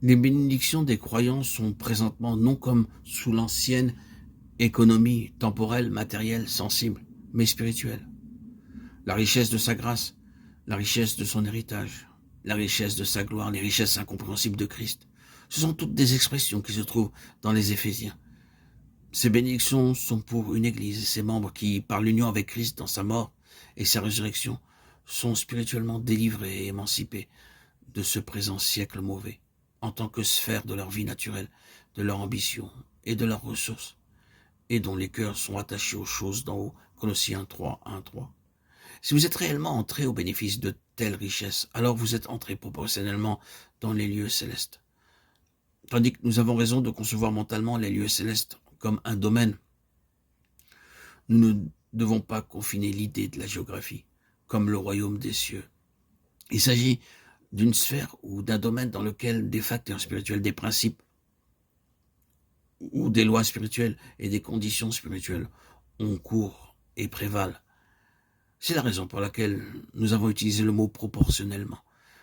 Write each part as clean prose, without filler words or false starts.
Les bénédictions des croyants sont présentement non comme sous l'ancienne économie temporelle, matérielle, sensible, mais spirituelle. La richesse de sa grâce, la richesse de son héritage, la richesse de sa gloire, les richesses incompréhensibles de Christ. Ce sont toutes des expressions qui se trouvent dans les Éphésiens. Ces bénédictions sont pour une Église et ses membres qui, par l'union avec Christ dans sa mort et sa résurrection, sont spirituellement délivrés et émancipés de ce présent siècle mauvais, en tant que sphère de leur vie naturelle, de leur ambition et de leurs ressources, et dont les cœurs sont attachés aux choses d'en haut. Colossiens 3, 1, 3. Si vous êtes réellement entré au bénéfice de telles richesses, alors vous êtes entré proportionnellement dans les lieux célestes. Tandis que nous avons raison de concevoir mentalement les lieux célestes comme un domaine, nous ne devons pas confiner l'idée de la géographie comme le royaume des cieux. Il s'agit d'une sphère ou d'un domaine dans lequel des facteurs spirituels, des principes ou des lois spirituelles et des conditions spirituelles ont cours et prévalent. C'est la raison pour laquelle nous avons utilisé le mot proportionnellement.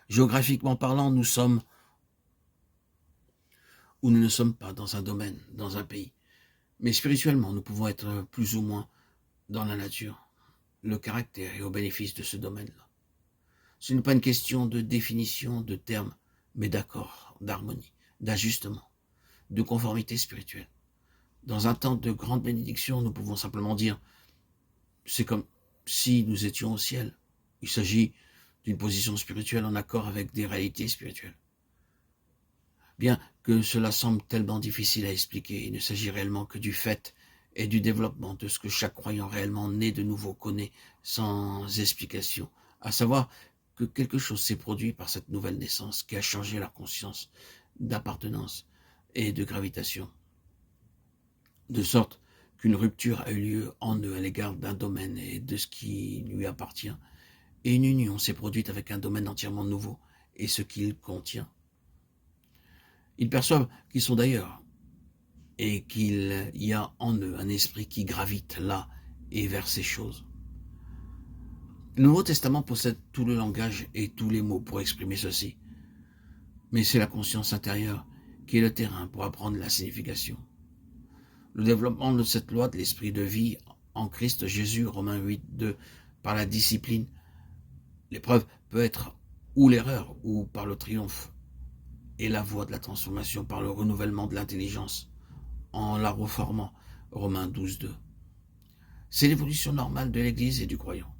Géographiquement parlant, nous sommes ou nous ne sommes pas dans un domaine, dans un pays. Mais spirituellement, nous pouvons être plus ou moins dans la nature, le caractère et au bénéfice de ce domaine-là. Ce n'est pas une question de définition de termes, mais d'accord, d'harmonie, d'ajustement, de conformité spirituelle. Dans un temps de grande bénédiction, nous pouvons simplement dire, c'est comme si nous étions au ciel. Il s'agit d'une position spirituelle en accord avec des réalités spirituelles. Bien que cela semble tellement difficile à expliquer, il ne s'agit réellement que du fait et du développement de ce que chaque croyant réellement né de nouveau connaît sans explication, à savoir que quelque chose s'est produit par cette nouvelle naissance qui a changé leur conscience d'appartenance et de gravitation, de sorte qu'une rupture a eu lieu en eux à l'égard d'un domaine et de ce qui lui appartient, et une union s'est produite avec un domaine entièrement nouveau et ce qu'il contient. Ils perçoivent qu'ils sont d'ailleurs et qu'il y a en eux un esprit qui gravite là et vers ces choses. Le Nouveau Testament possède tout le langage et tous les mots pour exprimer ceci, mais c'est la conscience intérieure qui est le terrain pour apprendre la signification. Le développement de cette loi de l'esprit de vie en Christ Jésus, Romains 8, 2, par la discipline, l'épreuve peut être ou l'erreur ou par le triomphe, et la voie de la transformation par le renouvellement de l'intelligence, en la reformant, Romains 12, 2. C'est l'évolution normale de l'Église et du croyant.